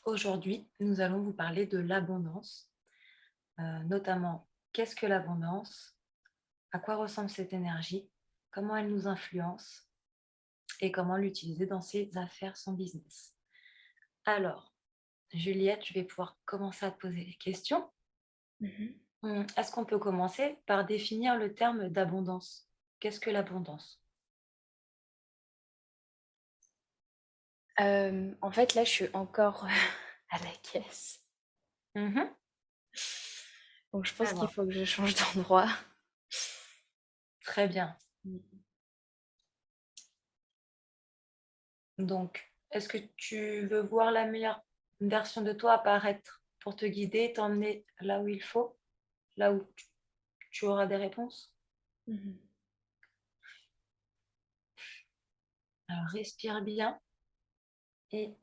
Aujourd'hui, nous allons vous parler de l'abondance, notamment qu'est-ce que l'abondance, à quoi ressemble cette énergie, comment elle nous influence et comment l'utiliser dans ses affaires, son business. Alors, Juliette, je vais pouvoir commencer à te poser les questions. Mmh. Est-ce qu'on peut commencer par définir le terme d'abondance? Qu'est-ce que l'abondance? En fait, là, je suis encore à la caisse, Mhm. donc je pense qu'il Alors, faut que je change d'endroit. très bien. Mmh. Donc, est-ce que tu veux voir la meilleure version de toi apparaître pour te guider, t'emmener là où il faut, là où tu auras des réponses? Mmh. Alors, respire bien et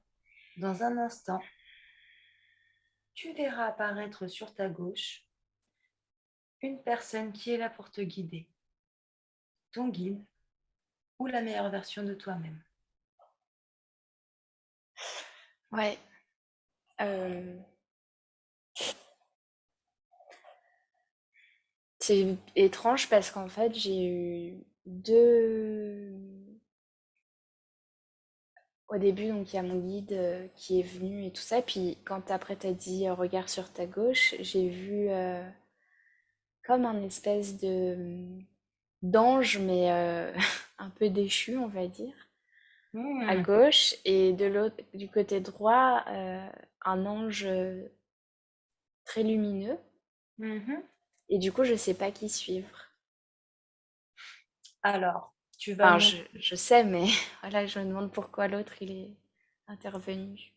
dans un instant, tu verras apparaître sur ta gauche une personne qui est là pour te guider, ton guide ou la meilleure version de toi-même. Ouais, hem, c'est étrange parce qu'en fait, j'ai eu 2. Au début, donc il y a mon guide, qui est venu et tout ça, puis quand après tu as dit: «Regarde sur ta gauche», j'ai vu, comme un espèce de, d'ange mais un peu déchu, on va dire. À Hmm. gauche et de l'autre du côté droit, un ange, très lumineux Mhm. et du coup, je sais pas qui suivre. Alors, tu vas Enfin, monter. je sais, mais voilà, je me demande pourquoi l'autre, il est intervenu.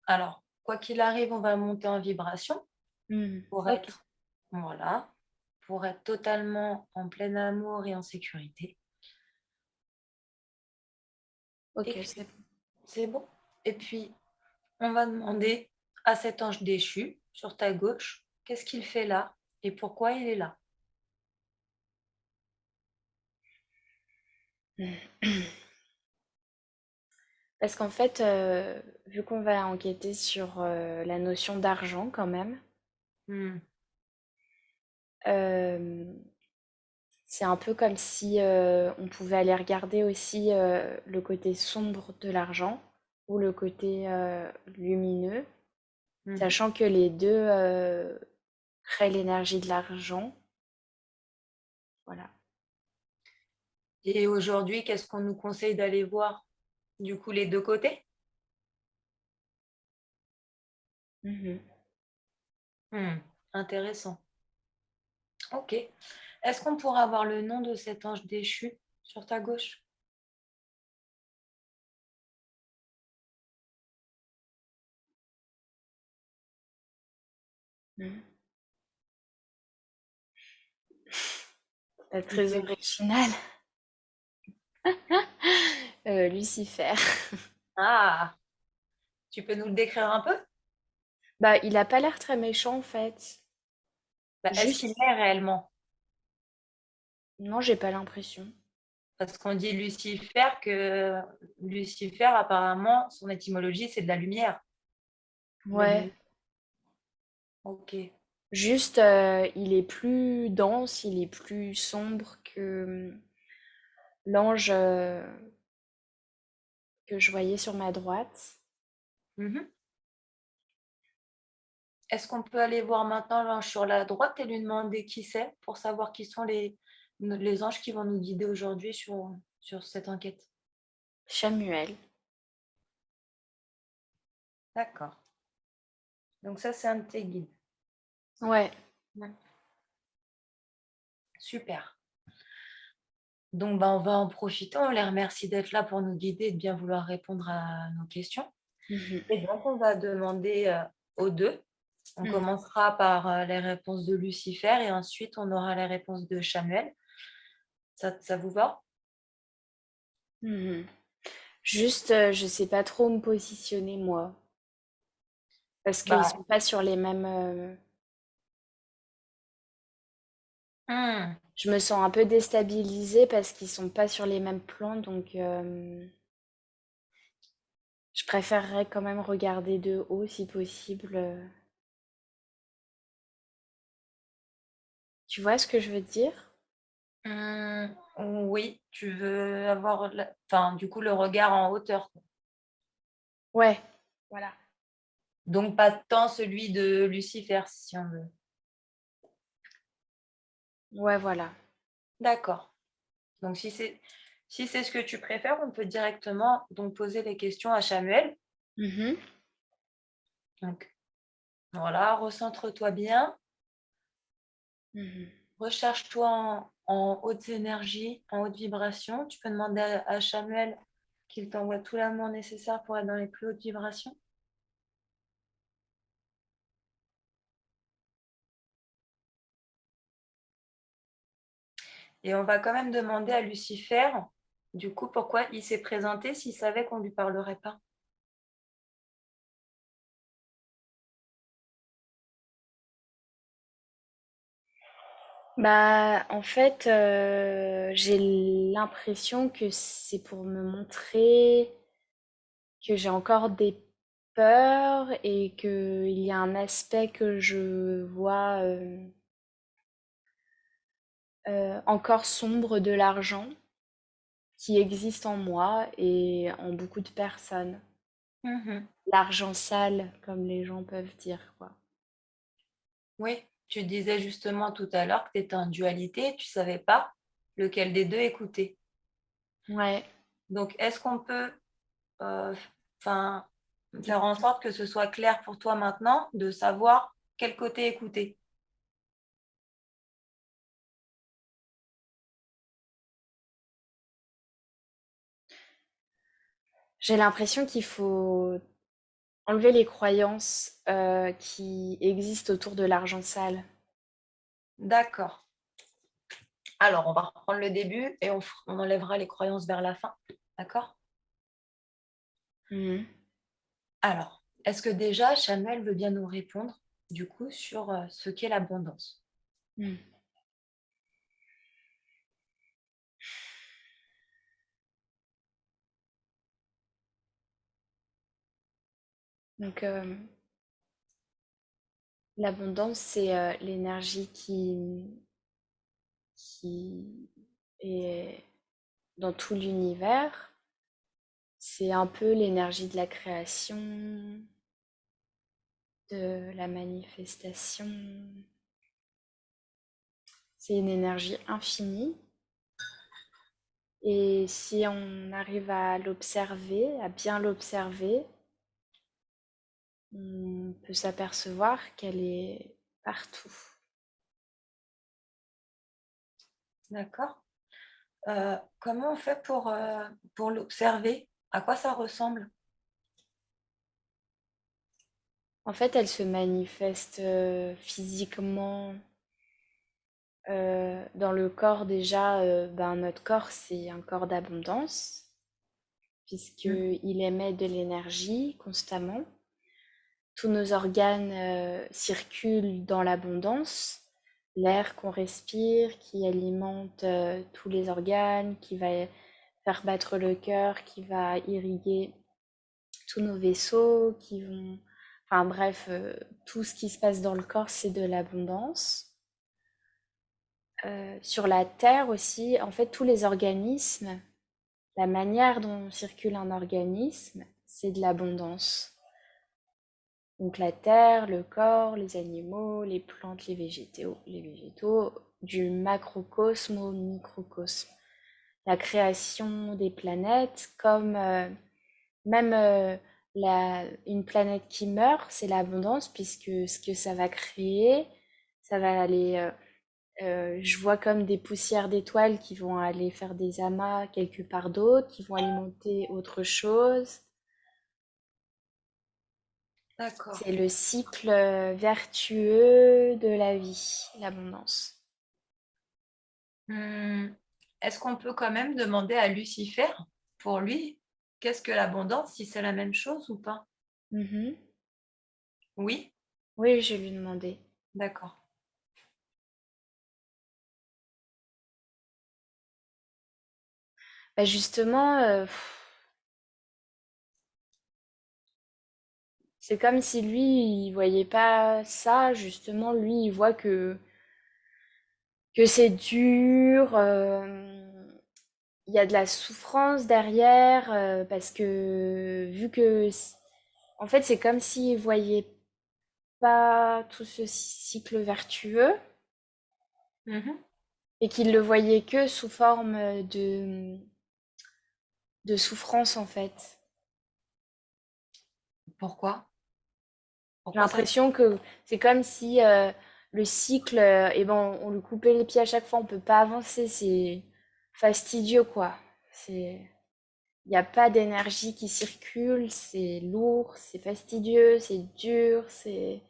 Alors, quoi qu'il arrive, on va monter en vibration Mmh. pour OK, être, voilà, pour être totalement en plein amour et en sécurité. Et OK, puis, c'est bon. c'est bon. Et puis, on va demander à cet ange déchu sur ta gauche, qu'est-ce qu'il fait là et pourquoi il est là? Parce qu'en fait, vu qu'on va enquêter sur, la notion d'argent quand même, Mmh. hem, c'est un peu comme si, on pouvait aller regarder aussi, le côté sombre de l'argent ou le côté, lumineux. Mmh. Sachant que les 2 créent l'énergie de l'argent, voilà. Et aujourd'hui, qu'est-ce qu'on nous conseille d'aller voir? Du coup, les 2 côtés? Mmh. Mmh. Intéressant. OK. Est-ce qu'on pourra avoir le nom de cet ange déchu sur ta gauche? Mmh. Pas Il très peut original. Lucifer. ah! Tu peux nous le décrire un peu? Bah, il a pas l'air très méchant, en fait. Bah, est-ce qu'il Juste l'est réellement? non, j'ai pas l'impression. Parce qu'on dit Lucifer apparemment, son étymologie, c'est de la lumière. Le Ouais, lumière. OK. juste, il est plus dense, il est plus sombre que, l'ange, que je voyais sur ma droite. Mmh. Est-ce qu'on peut aller voir maintenant l'ange sur la droite et lui demander qui c'est, pour savoir qui sont les anges qui vont nous guider aujourd'hui sur cette enquête? Chamuel. D'accord. Donc ça, c'est un de tes guides. Ouais. Ouais. Super. Donc, bah, on va en profiter. On les remercie d'être là pour nous guider et de bien vouloir répondre à nos questions. Mmh. Et donc, on va demander, aux 2. On Mmh. commencera par, les réponses de Lucifer et ensuite on aura les réponses de Chamuel. Ça vous va? Mmh. Juste, je sais pas trop où me positionner moi, parce qu'ils Bah, sont pas sur les mêmes, mmh, je me sens un peu déstabilisée parce qu'ils sont pas sur les mêmes plans donc Je préférerais quand même regarder de haut si possible. Tu vois ce que je veux dire? Mmh, oui, tu veux avoir enfin, du coup, le regard en hauteur, quoi. Ouais, voilà. Donc pas tant celui de Lucifer, si on veut. Ouais, voilà. D'accord. Donc si c'est ce que tu préfères, on peut directement donc poser les questions à Samuel. Mhm. Donc voilà, recentre-toi bien, Mhm. recherche-toi en hautes énergies, en hautes vibrations. Tu peux demander à Samuel qu'il t'envoie tout l'amour nécessaire pour être dans les plus hautes vibrations. Et on va quand même demander à Lucifer, du coup, pourquoi il s'est présenté s'il savait qu'on ne lui parlerait pas. Bah, en fait, j'ai l'impression que c'est pour me montrer que j'ai encore des peurs et qu'il y a un aspect que je vois encore sombre de l'argent qui existe en moi et en beaucoup de personnes. Mhm. L'argent sale, comme les gens peuvent dire, quoi. Oui, tu disais justement tout à l'heure que tu étais en dualité, tu ne savais pas lequel des deux écouter. Ouais. Donc, est-ce qu'on peut euh, enfin, faire en sorte que ce soit clair pour toi maintenant de savoir quel côté écouter? J'ai l'impression qu'il faut enlever les croyances qui existent autour de l'argent sale. D'accord. Alors, on va reprendre le début et on enlèvera les croyances vers la fin. D'accord? Mhm. Alors, est-ce que déjà Samuel veut bien nous répondre du coup sur ce qu'est l'abondance? Mhm. Donc, l'abondance, c'est l'énergie qui est dans tout l'univers. C'est un peu l'énergie de la création, de la manifestation. C'est une énergie infinie. Et si on arrive à l'observer, à bien l'observer, on peut s'apercevoir qu'elle est partout. D'accord? Comment on fait pour l'observer? À quoi ça ressemble? En fait, elle se manifeste physiquement dans le corps déjà. Ben, notre corps, c'est un corps d'abondance, Mhm. puisqu'il émet de l'énergie constamment. Tous nos organes circulent dans l'abondance. L'air qu'on respire, qui alimente tous les organes, qui va faire battre le cœur, qui va irriguer tous nos vaisseaux, qui vont... Enfin bref, tout ce qui se passe dans le corps, c'est de l'abondance. Sur la Terre aussi, en fait, tous les organismes, la manière dont circule un organisme, c'est de l'abondance. Donc la terre, le corps, les animaux, les plantes, les végétaux, du macrocosme au microcosme. La création des planètes, comme même une planète qui meurt, c'est l'abondance, puisque ce que ça va créer, ça va aller... je vois comme des poussières d'étoiles qui vont aller faire des amas quelque part d'autre, qui vont alimenter autre chose. D'accord. C'est le cycle vertueux de la vie, l'abondance. Hmm. Est-ce qu'on peut quand même demander à Lucifer, pour lui, qu'est-ce que l'abondance, si c'est la même chose ou pas? Mhm. Oui? Oui, je lui demandais. D'accord. Bah justement, C'est comme si lui, il voyait pas ça, justement, lui, il voit que c'est dur, il y a de la souffrance derrière, parce que vu que, en fait, c'est comme s'il voyait pas tout ce cycle vertueux Mhm. et qu'il le voyait que sous forme de souffrance, en fait. Pourquoi? J'ai Pourquoi ça? l'impression que c'est comme si le cycle, et ben, on lui coupait les pieds à chaque fois, on peut pas avancer, c'est fastidieux, quoi. C'est, il n'y a pas d'énergie qui circule, c'est lourd, c'est fastidieux, c'est dur, c'est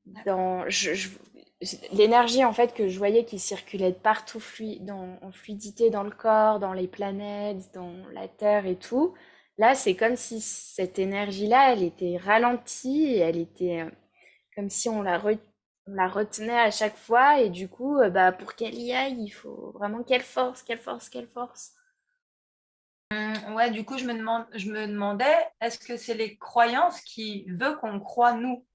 D'accord. dans, l'énergie en fait que je voyais qui circulait de partout en fluidité dans le corps, dans les planètes, dans la Terre et tout. Là, c'est comme si cette énergie-là, elle était ralentie et elle était comme si on la retenait à chaque fois et du coup, bah, pour qu'elle y aille, il faut vraiment qu'elle force, qu'elle force, qu'elle force. Ouais, du coup, je me demandais, est-ce que c'est les croyances qui veulent qu'on croit, nous,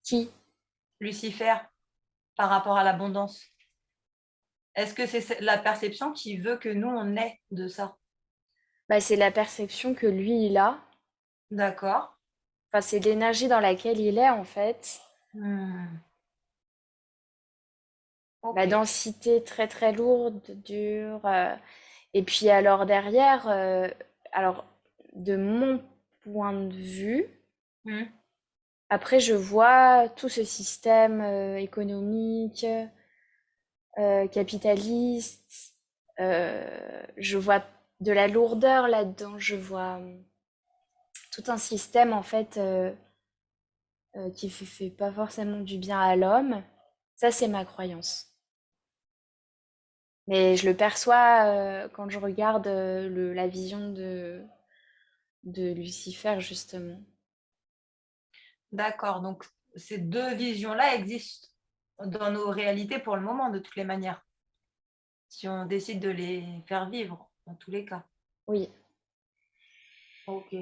Qui? Lucifer, par rapport à l'abondance? Est-ce que c'est la perception qui veut que nous, on ait de ça? Bah, c'est la perception que lui, il a. D'accord. Enfin, c'est l'énergie dans laquelle il est, en fait. Hmm. Ok. La densité très très lourde, dure. Et puis alors derrière, alors de mon point de vue, Hmm. après je vois tout ce système économique, capitaliste, je vois de la lourdeur là-dedans, je vois tout un système en fait qui fait pas forcément du bien à l'homme. Ça, c'est ma croyance. Mais je le perçois quand je regarde la vision de Lucifer, justement. D'accord. Donc, ces deux visions-là existent dans nos réalités pour le moment, de toutes les manières, si on décide de les faire vivre, dans tous les cas. Oui. Ok.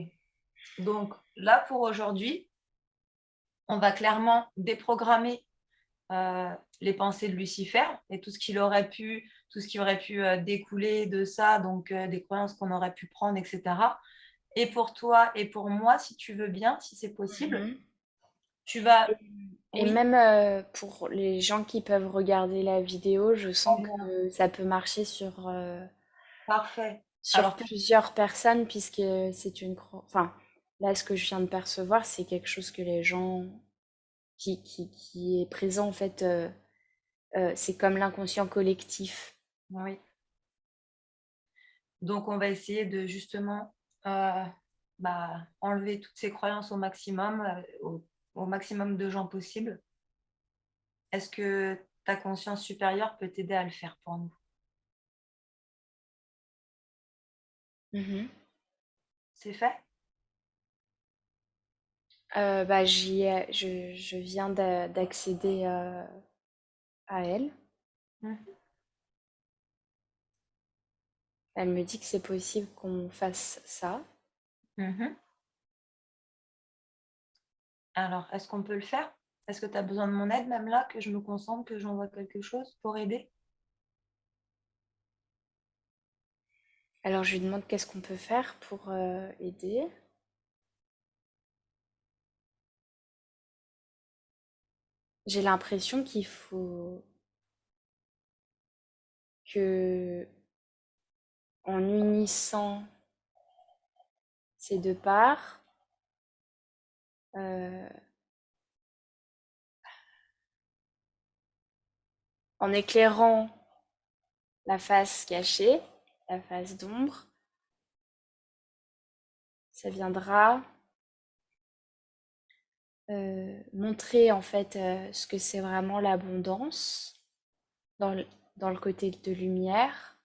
Donc, là, pour aujourd'hui, on va clairement déprogrammer les pensées de Lucifer et tout ce qu'il aurait pu, tout ce qui aurait pu découler de ça, donc des croyances qu'on aurait pu prendre, etc. Et pour toi et pour moi, si tu veux bien, si c'est possible, Mhm. tu vas... Et Oui, même pour les gens qui peuvent regarder la vidéo, je très sens bien. que ça peut marcher Parfait. sur Alors, plusieurs personnes, puisque c'est Enfin, là, ce que je viens de percevoir, c'est quelque chose que les gens qui est présent, en fait, c'est comme l'inconscient collectif. oui. Donc, on va essayer de justement euh, enlever toutes ces croyances au maximum, au maximum de gens possible. Est-ce que ta conscience supérieure peut t'aider à le faire pour nous? Mhm. C'est fait? Bah, je viens d'accéder à elle. Mhm. Elle me dit que c'est possible qu'on fasse ça. Mhm. Alors, est-ce qu'on peut le faire? Est-ce que tu as besoin de mon aide même là, que je me concentre, que j'envoie quelque chose pour aider? Alors je lui demande qu'est-ce qu'on peut faire pour aider. J'ai l'impression qu'il faut que, en unissant ces deux parts, euh, en éclairant la face cachée, la face d'ombre, ça viendra montrer en fait ce que c'est vraiment l'abondance dans dans le côté de lumière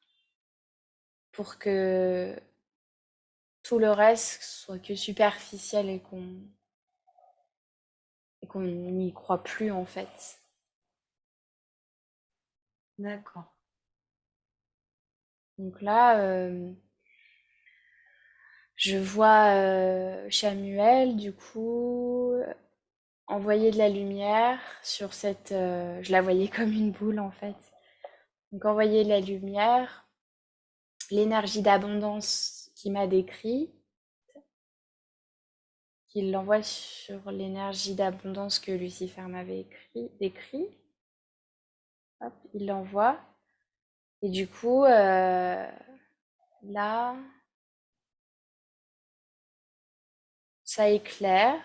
pour que tout le reste soit que superficiel et qu'on n'y croit plus en fait. D'accord. Donc là, Je vois Samuel, du coup, envoyer de la lumière sur cette... je la voyais comme une boule, en fait. Donc, envoyer de la lumière, l'énergie d'abondance qu'il m'a décrit, qu'il l'envoie sur l'énergie d'abondance que Lucifer m'avait décrit. Hop, il l'envoie. Et du coup, là, ça éclaire.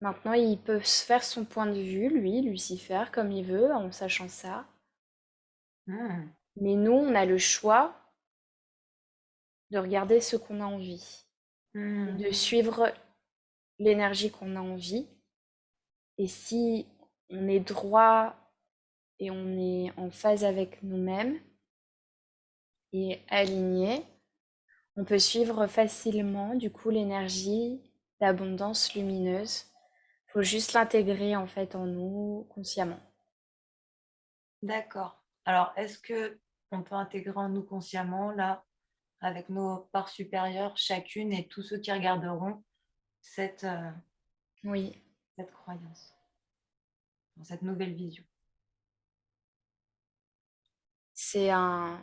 Maintenant, il peut se faire son point de vue, lui, Lucifer, comme il veut, en sachant ça. Hmm. Mais nous, on a le choix de regarder ce qu'on a envie, Hmm. de suivre l'énergie qu'on a envie. Et si on est droit et on est en phase avec nous-mêmes et aligné, on peut suivre facilement, du coup, l'énergie d'abondance lumineuse. Il faut juste l'intégrer, en fait, en nous consciemment. D'accord. Alors, est-ce que on peut intégrer en nous consciemment, là, avec nos parts supérieures, chacune et tous ceux qui regarderont cette, Oui, cette croyance, cette nouvelle vision? c'est un...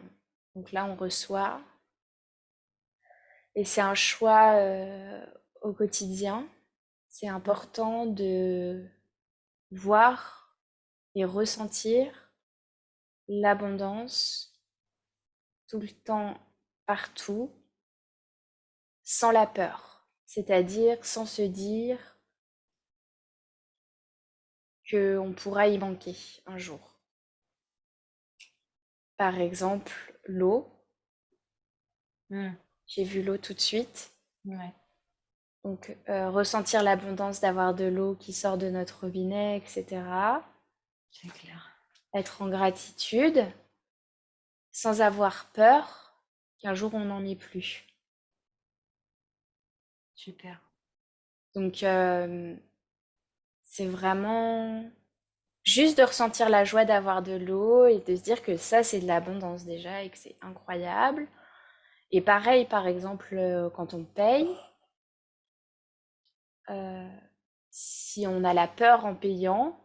Donc là, on reçoit. Et c'est un choix au quotidien. C'est important de voir et ressentir l'abondance tout le temps, partout, sans la peur. C'est-à-dire sans se dire qu'on pourra y manquer un jour. Par exemple, l'eau. Hmm. J'ai vu l'eau tout de suite. Ouais, Donc, ressentir l'abondance d'avoir de l'eau qui sort de notre robinet, etc. c'est clair. Être en gratitude, sans avoir peur qu'un jour on n'en ait plus. Super. Donc, c'est vraiment juste de ressentir la joie d'avoir de l'eau et de se dire que ça, c'est de l'abondance déjà et que c'est incroyable. Et pareil, par exemple, quand on paye, euh, si on a la peur en payant,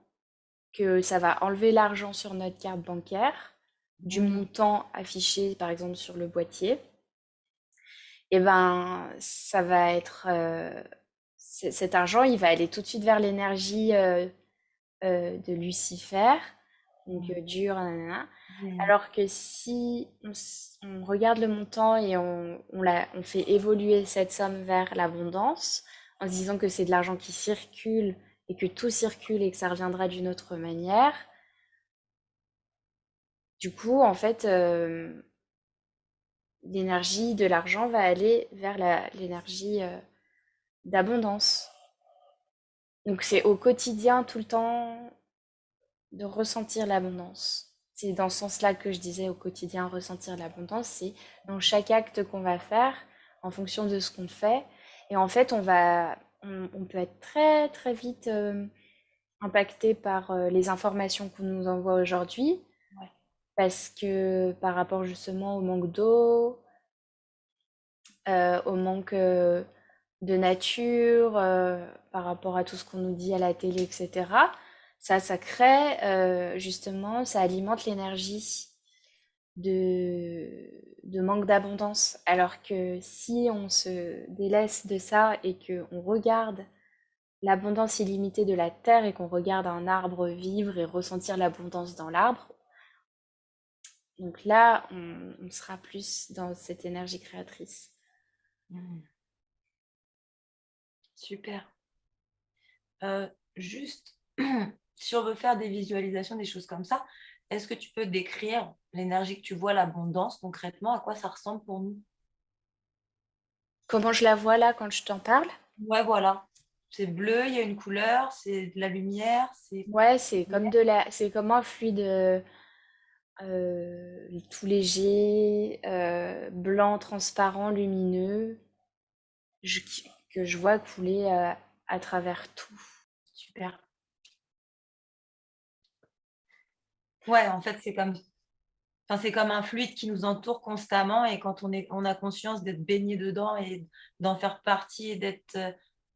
que ça va enlever l'argent sur notre carte bancaire, du Hmm. montant affiché par exemple sur le boîtier, et ben ça va être cet argent, il va aller tout de suite vers l'énergie de Lucifer, donc Hmm. dur, nanana. Hmm. Alors que si on regarde le montant et on fait évoluer cette somme vers l'abondance, en se disant que c'est de l'argent qui circule et que tout circule et que ça reviendra d'une autre manière, du coup, en fait, l'énergie de l'argent va aller vers l'énergie d'abondance. Donc c'est au quotidien, tout le temps, de ressentir l'abondance. C'est dans ce sens-là que je disais au quotidien ressentir l'abondance, c'est dans chaque acte qu'on va faire, en fonction de ce qu'on fait. Et en fait, on peut être très très vite impacté par les informations qu'on nous envoie aujourd'hui, Ouais. parce que par rapport justement au manque d'eau, au manque de nature, par rapport à tout ce qu'on nous dit à la télé, etc. Ça crée justement, ça alimente l'énergie de manque d'abondance. Alors que si on se délaisse de ça et qu'on regarde l'abondance illimitée de la terre et qu'on regarde un arbre vivre et ressentir l'abondance dans l'arbre, donc là, on sera plus dans cette énergie créatrice. Hmm. Super. Juste, si on veut faire des visualisations, des choses comme ça, est-ce que tu peux décrire l'énergie que tu vois, l'abondance, concrètement, à quoi ça ressemble pour nous? Comment je la vois là quand je t'en parle? Ouais, voilà. C'est bleu, il y a une couleur, c'est de la lumière, c'est... Ouais, c'est comme un fluide tout léger, blanc, transparent, lumineux, je- que je vois couler à travers tout. Super. Ouais, en fait, c'est comme... Enfin, c'est comme un fluide qui nous entoure constamment et quand on a conscience d'être baigné dedans et d'en faire partie et d'être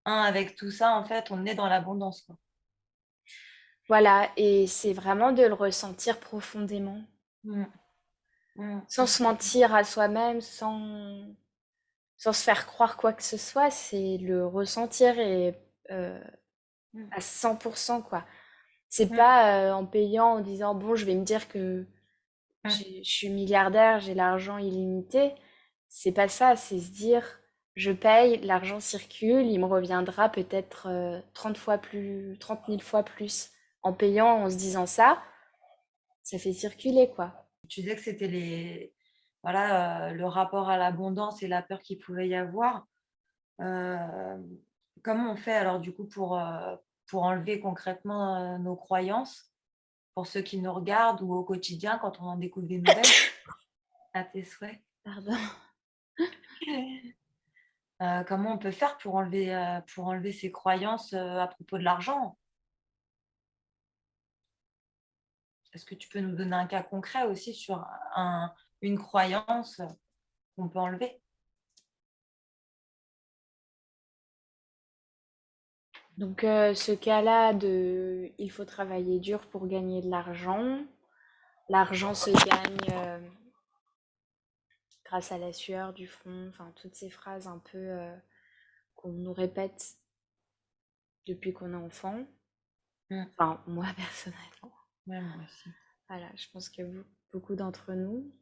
un avec tout ça, en fait, on est dans l'abondance, quoi. Voilà, et c'est vraiment de le ressentir profondément, Mm, mm, sans se mentir à soi-même, sans se faire croire quoi que ce soit, c'est le ressentir et mm, à 100%, quoi. C'est mm, pas en payant, en disant, bon, je vais me dire que mm. je suis milliardaire, j'ai l'argent illimité. C'est pas ça, c'est se dire, je paye, l'argent circule, il me reviendra peut-être 30 fois plus, 30 000 fois plus. En payant, en se disant ça fait circuler, quoi. Tu disais que c'était voilà, le rapport à l'abondance et la peur qu'il pouvait y avoir. Euh, Comment on fait alors du coup pour enlever concrètement nos croyances, pour ceux qui nous regardent ou au quotidien quand on en découvre des nouvelles, à tes souhaits? Pardon. Comment on peut faire pour enlever ces croyances à propos de l'argent? Est-ce que tu peux nous donner un cas concret aussi sur une croyance qu'on peut enlever? Donc, ce cas-là de il faut travailler dur pour gagner de l'argent. L'argent se gagne grâce à la sueur du front, enfin toutes ces phrases un peu qu'on nous répète depuis qu'on est enfant. Mm. Enfin, moi personnellement. Ouais, moi aussi. Voilà, je pense que beaucoup d'entre nous.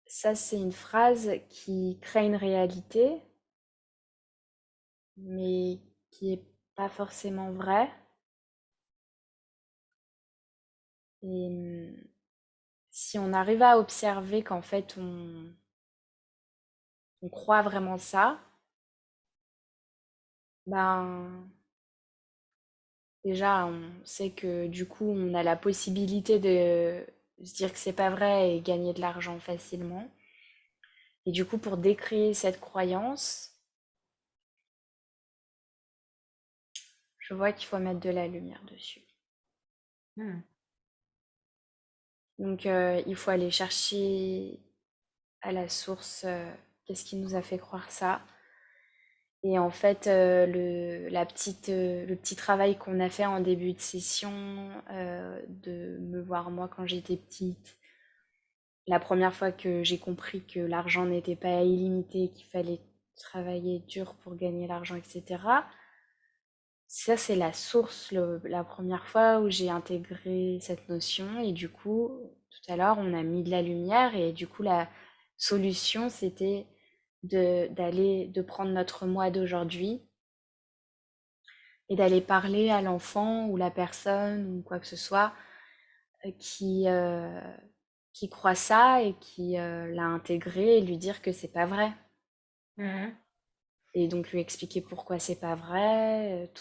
Ça, c'est une phrase qui crée une réalité, mais qui est pas forcément vraie. Et si on arrive à observer qu'en fait on croit vraiment ça, ben déjà on sait que du coup on a la possibilité de se dire que c'est pas vrai et gagner de l'argent facilement. Et du coup pour décrire cette croyance, je vois qu'il faut mettre de la lumière dessus. Mm. Donc il faut aller chercher à la source qu'est-ce qui nous a fait croire ça. Et en fait, le petit travail qu'on a fait en début de session, de me voir moi quand j'étais petite, la première fois que j'ai compris que l'argent n'était pas illimité, qu'il fallait travailler dur pour gagner l'argent, etc. Ça, c'est la source, la première fois où j'ai intégré cette notion. Et du coup, tout à l'heure, on a mis de la lumière. Et du coup, la solution, c'était de prendre notre moi d'aujourd'hui et d'aller parler à l'enfant ou la personne ou quoi que ce soit euh, qui, euh, qui croit ça et qui l'a intégré et lui dire que c'est pas vrai. Mhm. Et donc lui expliquer pourquoi c'est pas vrai,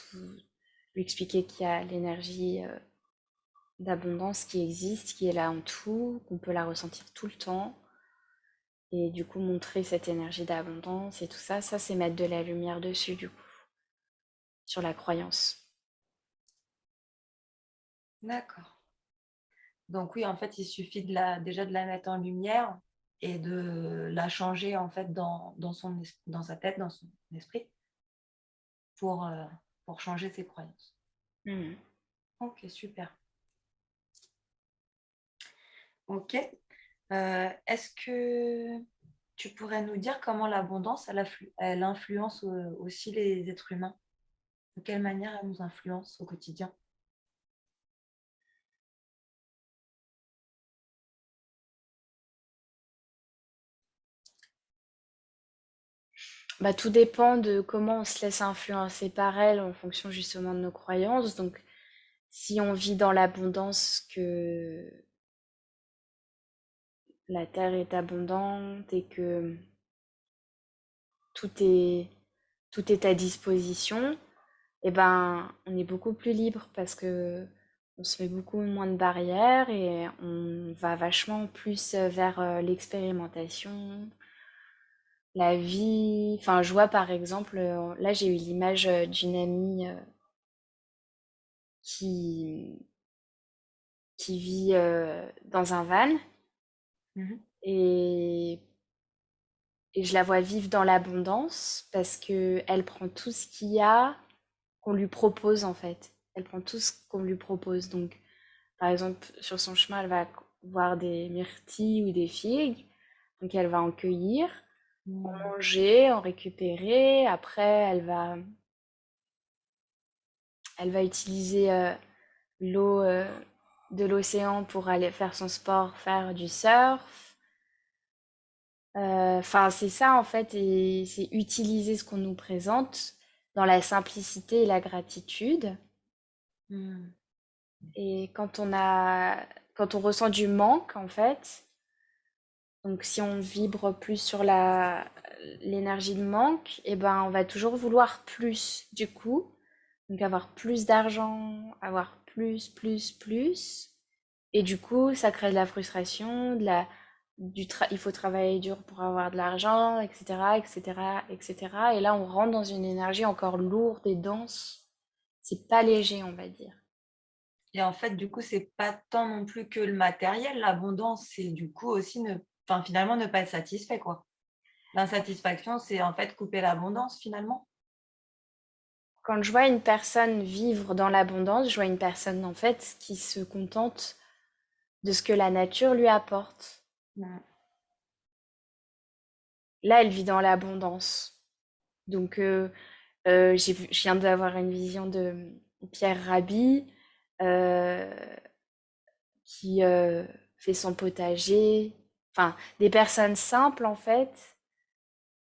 lui expliquer qu'il y a l'énergie d'abondance qui existe, qui est là en tout, qu'on peut la ressentir tout le temps. Et du coup montrer cette énergie d'abondance et tout ça, c'est mettre de la lumière dessus du coup, sur la croyance. D'accord. Donc oui, en fait, il suffit déjà de la mettre en lumière et de la changer en fait dans sa tête, dans son esprit, pour, euh, pour changer ses croyances. Mhm. Ok, super. Ok. Est-ce que tu pourrais nous dire comment l'abondance, elle influence aussi les êtres humains? De quelle manière elle nous influence au quotidien? Bah, tout dépend de comment on se laisse influencer par elle en fonction justement de nos croyances. Donc, si on vit dans l'abondance, que la terre est abondante et que tout est, tout est à disposition, eh ben, on est beaucoup plus libre parce que on se met beaucoup moins de barrières et on va vachement plus vers l'expérimentation, la vie. Enfin, je vois par exemple, là j'ai eu l'image d'une amie qui, qui vit dans un van Mhm. et, et je la vois vivre dans l'abondance parce que elle prend tout ce qu'il y a qu'on lui propose en fait. Elle prend tout ce qu'on lui propose. Donc, par exemple, sur son chemin, elle va voir des myrtilles ou des figues. Donc, elle va en cueillir, en Mhm. manger, en récupérer. Après, elle va utiliser l'eau de l'océan pour aller faire son sport, faire du surf. Enfin, c'est ça en fait, et c'est utiliser ce qu'on nous présente dans la simplicité et la gratitude. Mhm. Et quand on ressent du manque, en fait, donc si on vibre plus sur l'énergie de manque, et ben on va toujours vouloir plus du coup. Donc avoir plus d'argent, avoir plus, plus, plus. Et du coup, ça crée de la frustration, il faut travailler dur pour avoir de l'argent, etc., etc., etc. Et là, on rentre dans une énergie encore lourde et dense. C'est pas léger, on va dire. Et en fait, du coup, c'est pas tant non plus que le matériel, l'abondance, c'est du coup aussi enfin, finalement ne pas être satisfait, quoi. L'insatisfaction, c'est en fait couper l'abondance finalement. Quand je vois une personne vivre dans l'abondance, je vois une personne en fait qui se contente de ce que la nature lui apporte. Mm. Là, elle vit dans l'abondance. Donc, je viens d'avoir une vision de Pierre Rabhi euh, qui fait son potager. Enfin, des personnes simples en fait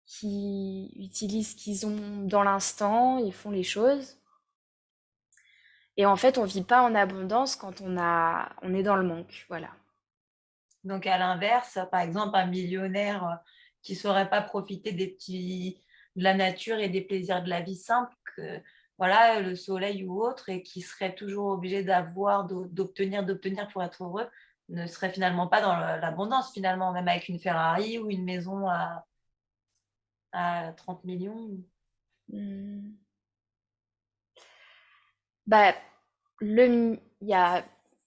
qui utilisent ce qu'ils ont dans l'instant, ils font les choses. Et en fait, on vit pas en abondance quand on est dans le manque. Voilà. Donc à l'inverse, par exemple, un millionnaire qui ne saurait pas profiter de la nature et des plaisirs de la vie simple, voilà, le soleil ou autre, et qui serait toujours obligé d'obtenir pour être heureux, ne serait finalement pas dans l'abondance, finalement, même avec une Ferrari ou une maison à 30 millions. Hmm. Bah, il y a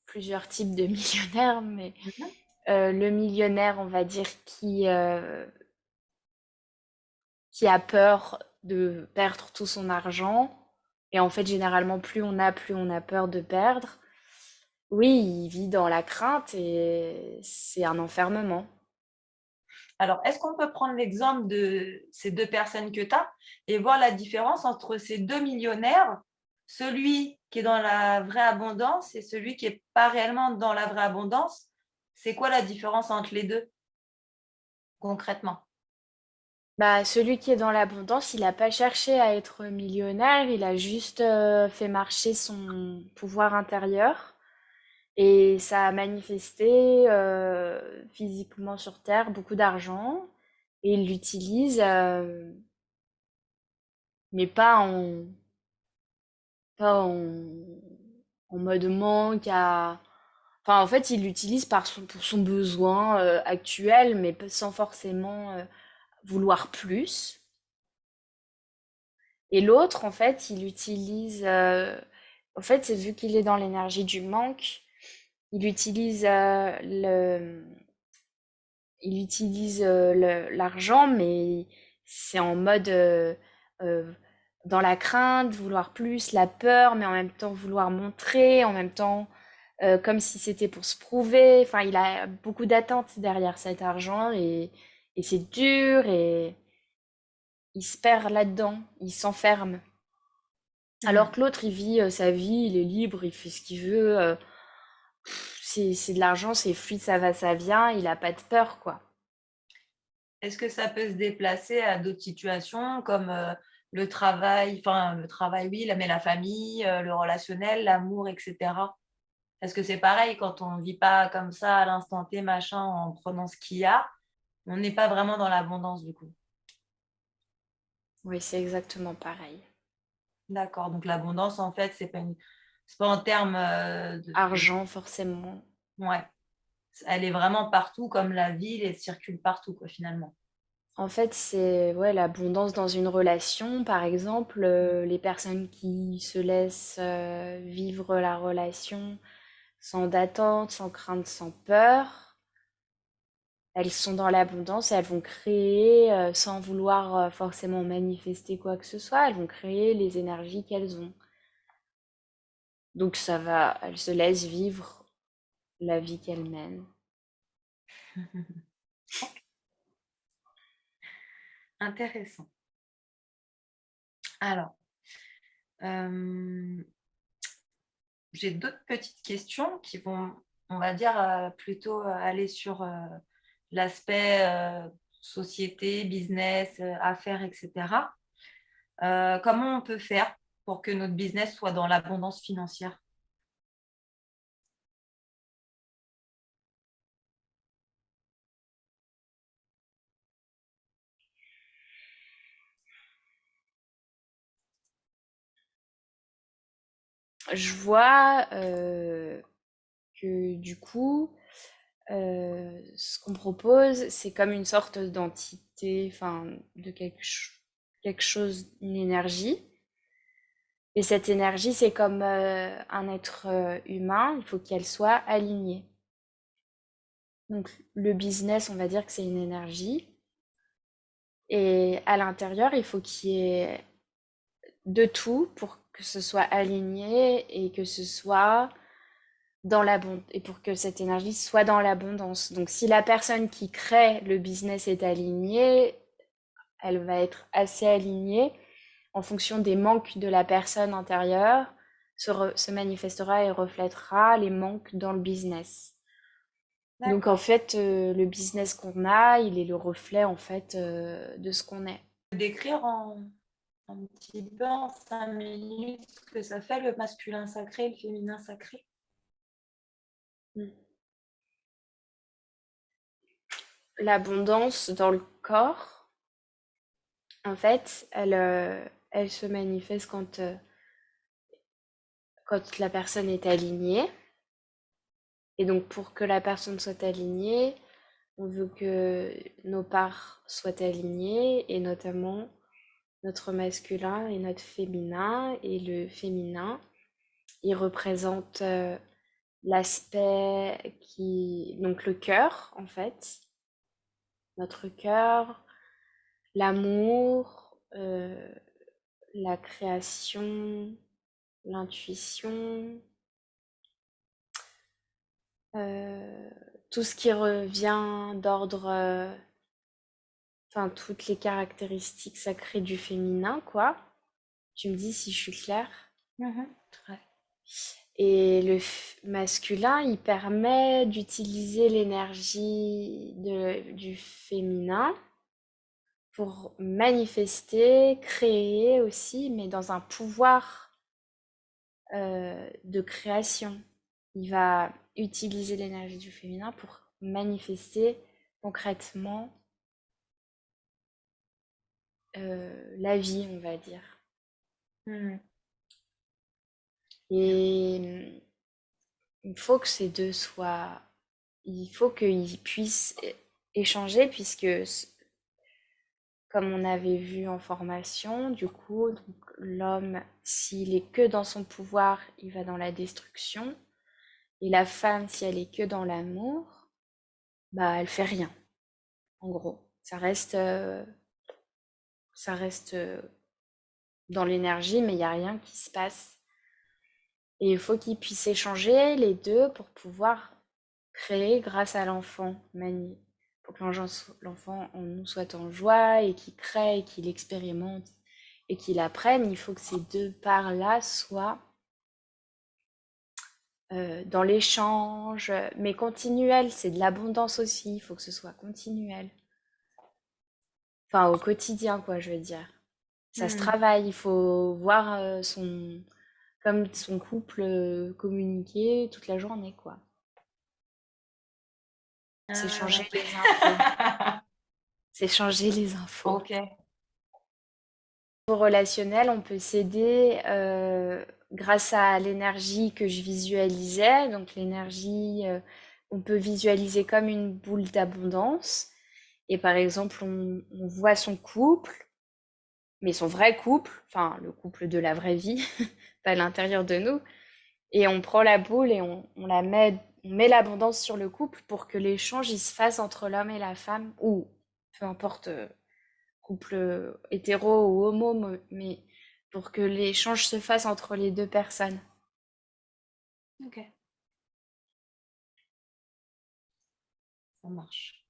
plusieurs types de millionnaires, mais Mhm. le millionnaire, on va dire, qui a peur de perdre tout son argent. Et en fait, généralement, plus on a peur de perdre. Oui, il vit dans la crainte et c'est un enfermement. Alors, est-ce qu'on peut prendre l'exemple de ces deux personnes que tu as et voir la différence entre ces deux millionnaires, celui qui est dans la vraie abondance et celui qui n'est pas réellement dans la vraie abondance? C'est quoi la différence entre les deux, concrètement? Bah, celui qui est dans l'abondance, il n'a pas cherché à être millionnaire, il a juste fait marcher son pouvoir intérieur. Et ça a manifesté physiquement sur Terre beaucoup d'argent. Et il l'utilise, mais pas en mode manque. Enfin, en fait, il l'utilise pour son besoin actuel, mais sans forcément vouloir plus. Et l'autre, en fait, il utilise... en fait, vu qu'il est dans l'énergie du manque, il utilise l'argent, mais c'est en mode euh, dans la crainte, vouloir plus, la peur, mais en même temps vouloir montrer, en même temps comme si c'était pour se prouver. Enfin, il a beaucoup d'attentes derrière cet argent et c'est dur et il se perd là-dedans, il s'enferme. Alors Hmm. que l'autre, il vit sa vie, il est libre, il fait ce qu'il veut. C'est de l'argent, c'est fluide, ça va, ça vient, il a pas de peur, quoi. Est-ce que ça peut se déplacer à d'autres situations comme le travail, enfin le travail, oui, mais la famille, le relationnel, l'amour, etc. Est-ce que c'est pareil quand on ne vit pas comme ça à l'instant T, machin, en prenant ce qu'il y a? On n'est pas vraiment dans l'abondance du coup. Oui, c'est exactement pareil. D'accord. Donc l'abondance, en fait, c'est pas en termes Argent, forcément. Ouais. Elle est vraiment partout, comme la ville, et circule partout, quoi, finalement. En fait, c'est ouais, l'abondance dans une relation, par exemple, les personnes qui se laissent vivre la relation sans attente, sans crainte, sans peur. Elles sont dans l'abondance et elles vont créer sans vouloir forcément manifester quoi que ce soit. Elles vont créer les énergies qu'elles ont. Donc ça va, elles se laissent vivre la vie qu'elles mènent. Intéressant. Alors, j'ai d'autres petites questions qui vont, on va dire, plutôt aller sur l'aspect société, business, affaires, etc. Comment on peut faire pour que notre business soit dans l'abondance financière? Je vois que du coup, ce qu'on propose, c'est comme une sorte d'entité, enfin, de quelque chose, une énergie. Et cette énergie, c'est comme un être humain, il faut qu'elle soit alignée. Donc le business, on va dire que c'est une énergie. Et à l'intérieur, il faut qu'il y ait de tout pour que ce soit aligné et que ce soit dans l'abondance et pour que cette énergie soit dans l'abondance. Donc si la personne qui crée le business est alignée, elle va être assez alignée en fonction des manques de la personne intérieure, se manifestera et reflètera les manques dans le business. Donc en D'accord. fait, le business qu'on a, il est le reflet en fait de ce qu'on est. Décrire un petit peu en 5 minutes ce que ça fait le masculin sacré et le féminin sacré. Mm. L'abondance dans le corps, en fait, elle se manifeste quand la personne est alignée. Et donc pour que la personne soit alignée, on veut que nos parts soient alignées, et notamment notre masculin et notre féminin. Et le féminin, il représente l'aspect donc le cœur, en fait. Notre cœur, l'amour, la création, l'intuition, euh, tout ce qui revient d'ordre, enfin toutes les caractéristiques sacrées du féminin, quoi. Tu me dis si je suis claire. Très. Et le masculin, il permet d'utiliser l'énergie du féminin pour manifester, créer aussi, mais dans un pouvoir de création. Il va utiliser l'énergie du féminin pour manifester concrètement la vie, on va dire. Mhm. Et il faut que ces deux soient... Il faut qu'ils puissent échanger, puisque, comme on avait vu en formation, du coup, l'homme, s'il est que dans son pouvoir, il va dans la destruction. Et la femme, si elle est que dans l'amour, bah, elle fait rien, en gros. Ça reste dans l'énergie, mais il n'y a rien qui se passe. Et il faut qu'ils puissent échanger les deux pour pouvoir créer grâce à l'enfant, pour que l'enfant en nous soit en joie et qu'il crée et qu'il expérimente et qu'il apprenne. Il faut que ces deux parts-là soient dans l'échange, mais continuel. C'est de l'abondance aussi, il faut que ce soit continuel. Enfin, au quotidien, quoi, je veux dire. Ça se Mhm. travaille, il faut voir comme son couple communiquer toute la journée, quoi. S'échanger les infos. S'échanger les infos. Ok. Au relationnel, on peut s'aider grâce à l'énergie que je visualisais. Donc l'énergie, on peut visualiser comme une boule d'abondance. Et par exemple, on voit son couple, mais son vrai couple, enfin le couple de la vraie vie, pas à l'intérieur de nous. Et on prend la boule et on met l'abondance sur le couple pour que l'échange il se fasse entre l'homme et la femme, ou peu importe, couple hétéro ou homo, mais pour que l'échange se fasse entre les deux personnes. Ok, ça marche.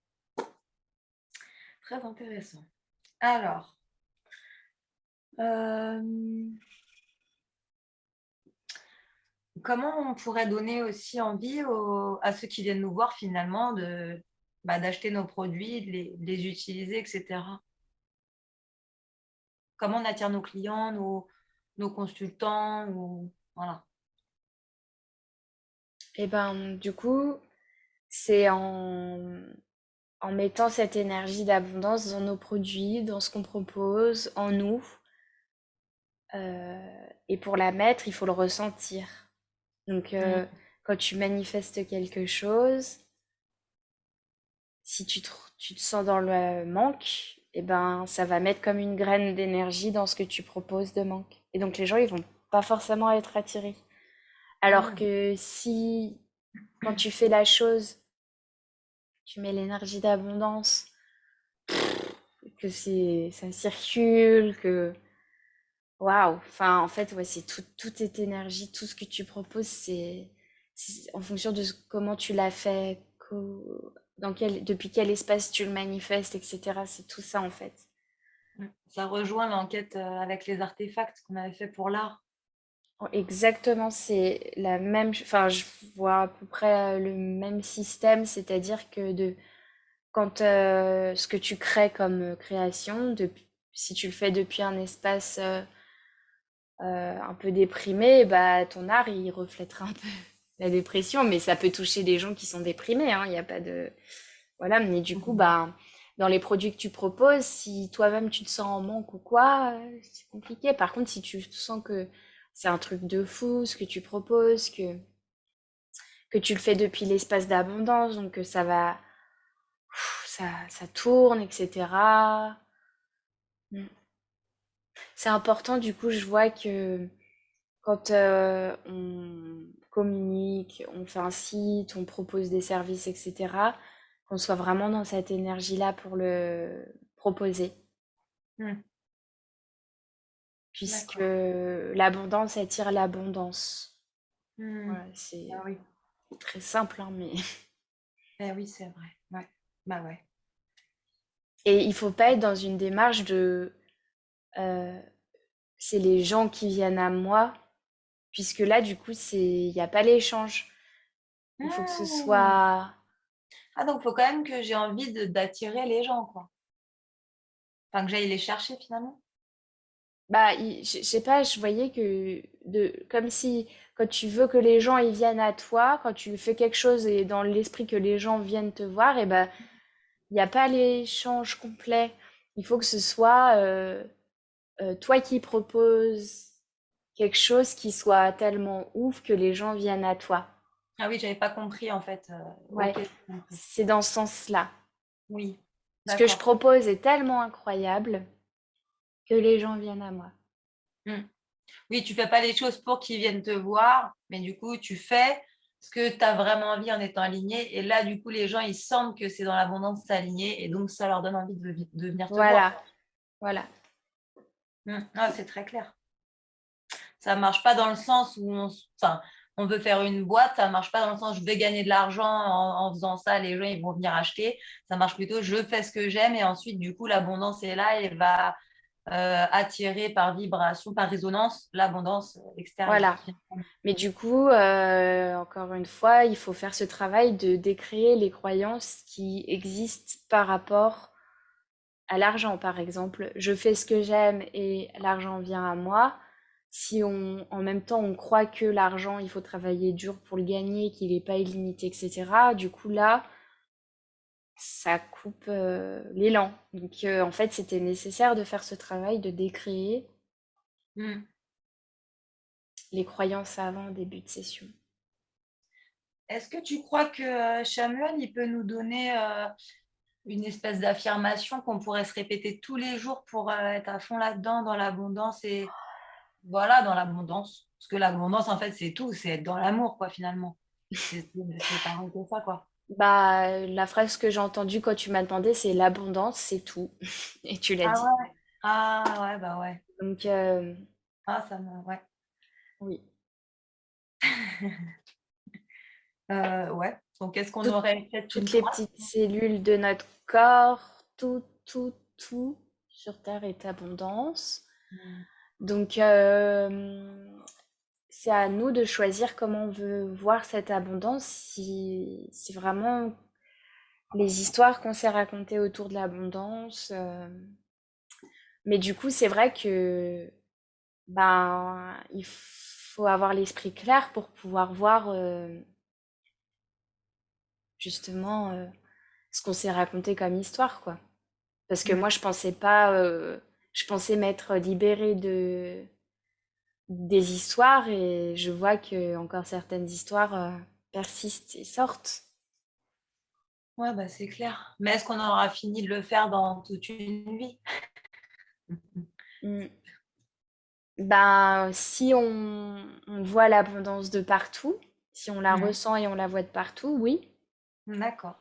Très intéressant. Alors, euh, comment on pourrait donner aussi envie à ceux qui viennent nous voir finalement d'acheter nos produits, de les utiliser, etc. Comment on attire nos clients, nos consultants, voilà. Et ben, du coup, c'est en mettant cette énergie d'abondance dans nos produits, dans ce qu'on propose, en nous. Et pour la mettre, il faut le ressentir. Donc, Mm. quand tu manifestes quelque chose, si tu te sens dans le manque, eh ben, ça va mettre comme une graine d'énergie dans ce que tu proposes de manque. Et donc, les gens, ils vont pas forcément être attirés. Alors Mm. que si, quand tu fais la chose, tu mets l'énergie d'abondance, que ça circule, que waouh, enfin en fait ouais, c'est toute cette énergie, tout ce que tu proposes, c'est en fonction de comment tu l'as fait, depuis quel espace tu le manifestes, etc. C'est tout ça en fait. Mm. Ça rejoint l'enquête avec les artefacts qu'on avait fait pour l'art. Exactement, c'est la même, enfin je vois à peu près le même système, c'est-à-dire que quand ce que tu crées comme création, si tu le fais depuis un espace un peu déprimé, bah, ton art, il reflètera un peu la dépression, mais ça peut toucher des gens qui sont déprimés, hein, il n'y a pas de... Voilà, mais du coup, Mhm. bah, dans les produits que tu proposes, si toi-même tu te sens en manque ou quoi, c'est compliqué. Par contre, si tu sens que c'est un truc de fou, ce que tu proposes, que tu le fais depuis l'espace d'abondance, donc que ça tourne, etc. Mm. C'est important, du coup, je vois que quand on communique, on fait un site, on propose des services, etc., qu'on soit vraiment dans cette énergie-là pour le proposer. Mm. Puisque D'accord. l'abondance attire l'abondance. Mm. Voilà, c'est Ah oui. très simple, hein, mais... Eh oui, c'est vrai. Ouais. Bah ouais. Et il faut pas être dans une démarche de... euh, c'est les gens qui viennent à moi, puisque là, du coup, il n'y a pas l'échange. Il faut que ce Mm. soit... Ah, donc il faut quand même que j'ai envie d'attirer les gens, quoi. Enfin, que j'aille les chercher finalement. Bah, je sais pas, je voyais que comme si quand tu veux que les gens ils viennent à toi, quand tu fais quelque chose et dans l'esprit que les gens viennent te voir, et ben il n'y a pas l'échange complet. Il faut que ce soit toi qui proposes quelque chose qui soit tellement ouf que les gens viennent à toi. Ah oui, j'avais pas compris en fait. Ouais, Ok, j'ai compris. c'est dans ce sens-là. Oui, Ce que je d'accord. propose est tellement incroyable que les gens viennent à moi. Mm. Oui, tu fais pas les choses pour qu'ils viennent te voir, mais du coup, tu fais ce que tu as vraiment envie en étant aligné. Et là, du coup, les gens, ils sentent que c'est dans l'abondance, c'est aligné, et donc ça leur donne envie de venir te voir. Voilà, voilà. Ah, c'est très clair. Ça marche pas dans le sens où enfin, on veut faire une boîte, ça marche pas dans le sens je vais gagner de l'argent en faisant ça, les gens ils vont venir acheter. Ça marche plutôt je fais ce que j'aime et ensuite du coup l'abondance est là et va attirer par vibration, par résonance l'abondance extérieure. Voilà. Mais du coup, encore une fois, il faut faire ce travail de décréer les croyances qui existent par rapport à l'argent. Par exemple, je fais ce que j'aime et l'argent vient à moi. Si en même temps, on croit que l'argent, il faut travailler dur pour le gagner, qu'il n'est pas illimité, etc., du coup, là, ça coupe l'élan. Donc, en fait, c'était nécessaire de faire ce travail de décréer Mm. les croyances avant début de session. Est-ce que tu crois que Samuel il peut nous donner une espèce d'affirmation qu'on pourrait se répéter tous les jours pour être à fond là-dedans, dans l'abondance et voilà, dans l'abondance. Parce que l'abondance, en fait, c'est tout, c'est être dans l'amour, quoi, finalement. C'est pareil que ça, quoi. Bah, la phrase que j'ai entendue quand tu m'as demandé, c'est l'abondance, c'est tout. Et tu l'as Ah dit. ouais. Ah ouais, bah ouais. Donc, Ah, ça me... Ouais. oui. Ouais. Donc, est-ce qu'on Toutes, aurait peut-être une toutes les phrase? petites cellules de notre corps, tout sur Terre est abondance. Mm. Donc, c'est à nous de choisir comment on veut voir cette abondance, si c'est vraiment les histoires qu'on s'est racontées autour de l'abondance. Mais du coup, c'est vrai que ben, il faut avoir l'esprit clair pour pouvoir voir justement ce qu'on s'est raconté comme histoire, quoi. Parce que Mm. moi, je pensais pas, je pensais m'être libérée des histoires et je vois que encore certaines histoires persistent et sortent. Ouais, bah c'est clair. Mais est-ce qu'on aura fini de le faire dans toute une vie? Mm. Ben, si on voit l'abondance de partout, si on la Mm. ressent et on la voit de partout, oui. D'accord.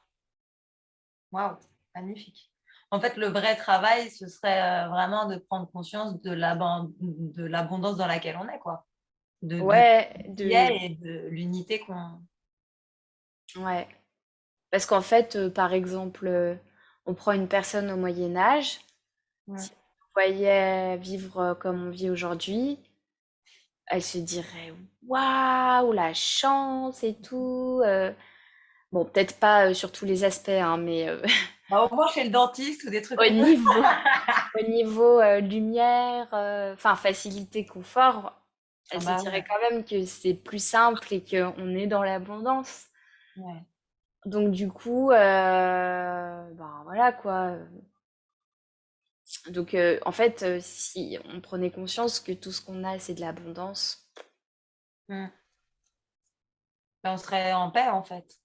Waouh, magnifique. En fait, le vrai travail, ce serait vraiment de prendre conscience de l'abondance dans laquelle on est, quoi. De Ouais, qui est et de l'unité qu'on... ouais. Parce qu'en fait, par exemple, on prend une personne au Moyen Âge, Ouais. si on voyait vivre comme on vit aujourd'hui, elle se dirait: «Waouh, la chance et tout», bon, peut-être pas, sur tous les aspects, hein, mais Bah, au moins chez le dentiste ou des trucs au comme ça. niveau au niveau, lumière, enfin facilité, confort, Ah elle se bah dirait ouais. quand même que c'est plus simple et qu'on est dans l'abondance. Ouais. Donc du coup, ben, voilà quoi, donc en fait, si on prenait conscience que tout ce qu'on a, c'est de l'abondance. Mm. Ben, on serait en paix, en fait,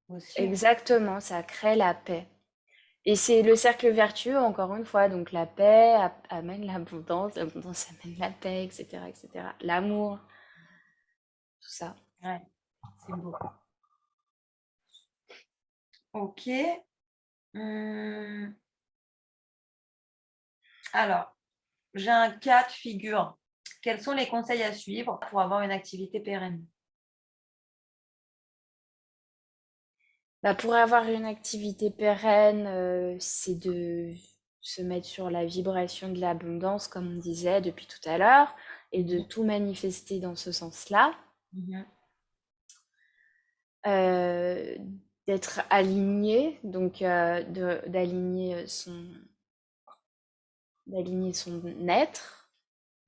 aussi. Exactement, ça crée la paix. Et c'est le cercle vertueux, encore une fois. Donc la paix amène l'abondance amène la paix, etc., etc. L'amour, tout ça. Ouais, c'est beau. Ok. Hum, Alors, j'ai un cas de figure. Quels sont les conseils à suivre pour avoir une activité pérenne? Bah, pour avoir une activité pérenne, c'est de se mettre sur la vibration de l'abondance, comme on disait depuis tout à l'heure, et de tout manifester dans ce sens-là. Mhm. Euh, D'être aligné, donc d'aligner son être,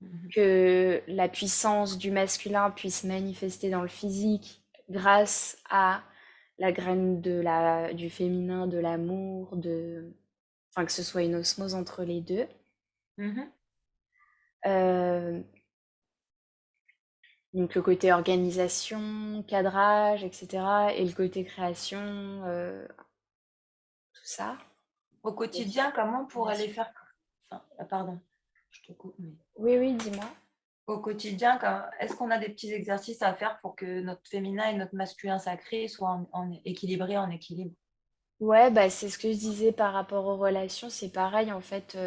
Mhm. que la puissance du masculin puisse manifester dans le physique grâce à la graine du féminin, de l'amour, enfin que ce soit une osmose entre les deux. Mhm. Euh, donc le côté organisation, cadrage, etc. Et le côté création, tout ça. Au Et quotidien, comment on pourrait les imagination. faire? Enfin, pardon, je te coupe, mais Oui, oui, dis-moi. au quotidien, est-ce qu'on a des petits exercices à faire pour que notre féminin et notre masculin sacré soient équilibrés, en équilibre? Ouais, bah, c'est ce que je disais par rapport aux relations, c'est pareil en fait,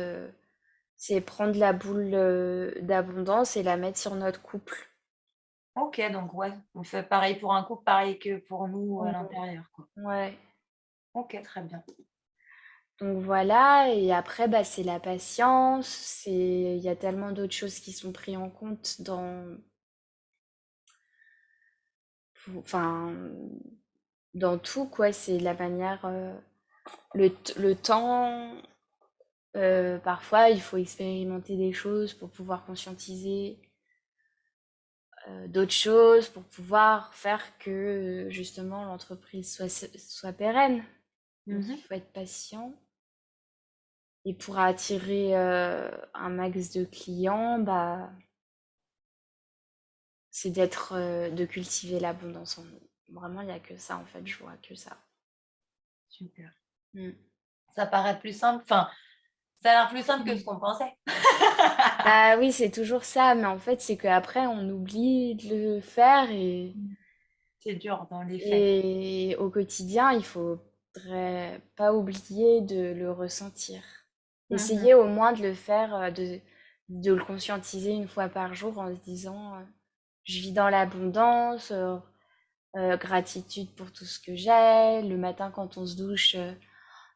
c'est prendre la boule d'abondance et la mettre sur notre couple. Ok, donc ouais, on fait pareil pour un couple, pareil que pour nous à Mm. l'intérieur, quoi. Ouais, Ok, très bien. donc voilà, et après, bah, c'est la patience, il y a tellement d'autres choses qui sont prises en compte enfin, dans tout, quoi, c'est la manière, le temps, parfois, il faut expérimenter des choses pour pouvoir conscientiser d'autres choses pour pouvoir faire que justement l'entreprise soit pérenne. Donc il Mhm. faut être patient. Et pour attirer un max de clients, bah, c'est de cultiver l'abondance en nous. Vraiment, il n'y a que ça en fait, je vois que ça. Super. Mm. Ça paraît plus simple. Enfin, Ça a l'air plus simple que ce Mm. qu'on pensait. Bah oui, c'est toujours ça, mais en fait, c'est qu'après, on oublie de le faire C'est dur dans les faits. et au quotidien, il faudrait pas oublier de le ressentir. Mhm. Essayer au moins de le faire, de le conscientiser une fois par jour en se disant, je vis dans l'abondance, gratitude pour tout ce que j'ai. Le matin, quand on se douche,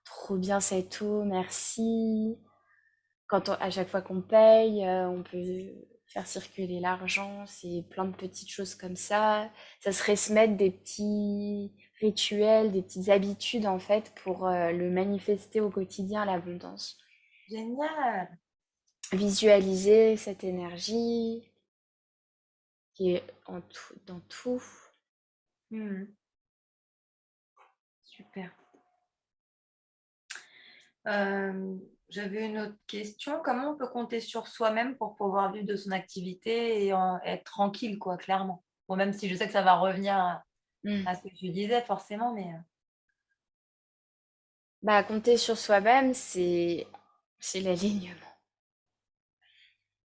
trop bien cette eau, merci. À chaque fois qu'on paye, on peut faire circuler l'argent, c'est plein de petites choses comme ça. Ça serait se mettre des petits rituels, des petites habitudes en fait pour le manifester au quotidien, l'abondance. Génial. Visualiser cette énergie qui est dans tout. Mhm. Super. Euh, J'avais une autre question. Comment on peut compter sur soi-même pour pouvoir vivre de son activité et être tranquille, quoi, clairement. Bon, même si je sais que ça va revenir Mm. à ce que tu disais, forcément, mais Bah, compter sur soi-même, c'est l'alignement.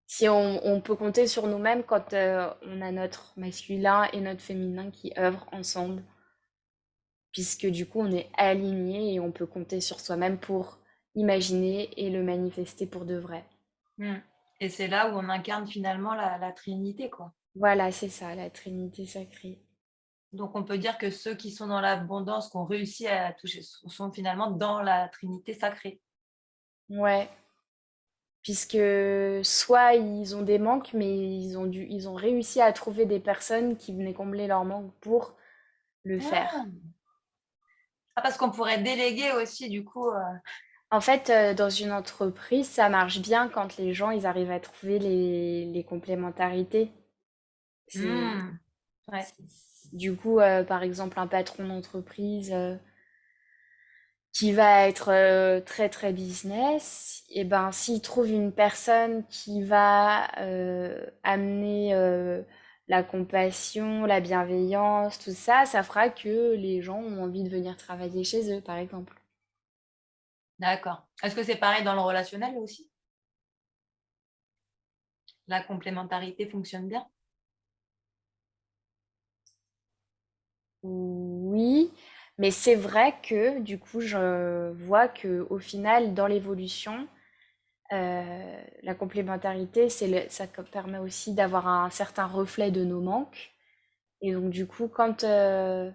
Si on peut compter sur nous-mêmes quand on a notre masculin et notre féminin qui œuvrent ensemble, puisque du coup on est aligné et on peut compter sur soi-même pour imaginer et le manifester pour de vrai. Et c'est là où on incarne finalement la Trinité, quoi. Voilà, c'est ça, la Trinité sacrée. Donc, on peut dire que ceux qui sont dans l'abondance, qui ont réussi à toucher, sont finalement dans la Trinité sacrée. Ouais, puisque soit ils ont des manques, mais ils ont réussi à trouver des personnes qui venaient combler leurs manques pour le faire. Ah, ah, parce qu'on pourrait déléguer aussi, du coup. En fait, dans une entreprise, ça marche bien quand les gens, ils arrivent à trouver les complémentarités. C'est, Ouais, du coup, par exemple, un patron d'entreprise qui va être très très business, et ben s'il trouve une personne qui va amener la compassion, la bienveillance, tout ça, ça fera que les gens ont envie de venir travailler chez eux, par exemple. d'accord. Est-ce que c'est pareil dans le relationnel aussi? La complémentarité fonctionne bien? Oui, mais c'est vrai que du coup, je vois que au final, dans l'évolution, la complémentarité, ça permet aussi d'avoir un certain reflet de nos manques. Et donc, du coup, quand on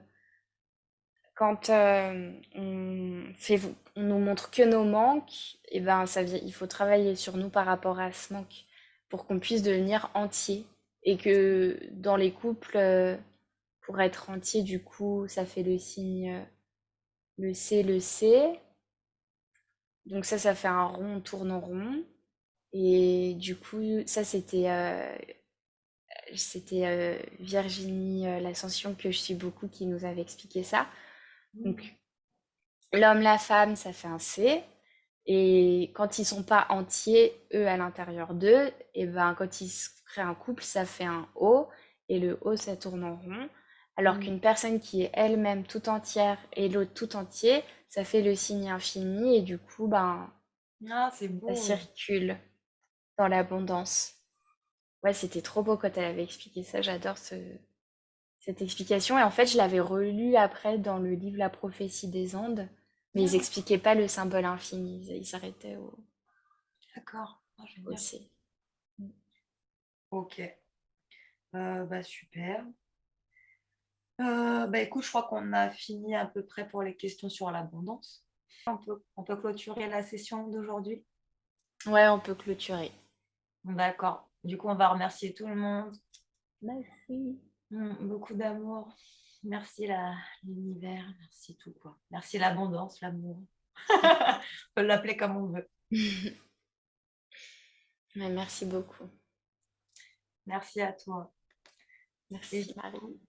nous montre que nos manques, et ben, il faut travailler sur nous par rapport à ce manque pour qu'on puisse devenir entier. Et que dans les couples, pour être entier, du coup, ça fait le signe le C. Donc ça fait un rond, on tourne en rond. Et du coup, ça, c'était Virginie l'Ascension, que je suis beaucoup, qui nous avait expliqué ça. Mm. Donc, l'homme, la femme, ça fait un C. Et quand ils sont pas entiers, eux, à l'intérieur d'eux, et ben, quand ils se créent un couple, ça fait un O. Et le O, ça tourne en rond. Alors Mm. qu'une personne qui est elle-même tout entière et l'autre tout entier, ça fait le signe infini. Et du coup, ben, Ah, c'est ça beau. circule dans l'abondance. Ouais, c'était trop beau quand elle avait expliqué ça. J'adore cette explication. Et en fait, je l'avais relu après dans le livre La prophétie des Andes. Mais ils Ah, expliquaient pas le symbole infini. Ils s'arrêtaient d'accord. Ah, au génial. C. Ok. Bah, super. Bah, écoute, je crois qu'on a fini à peu près pour les questions sur l'abondance. On peut clôturer la session d'aujourd'hui. Ouais, on peut clôturer. D'accord. Du coup, on va remercier tout le monde. Merci. Beaucoup d'amour. Merci l'univers. Merci tout, quoi. Merci l'abondance, l'amour. On peut l'appeler comme on veut. Ouais, merci beaucoup. Merci à toi. Et Merci, du coup, Marie.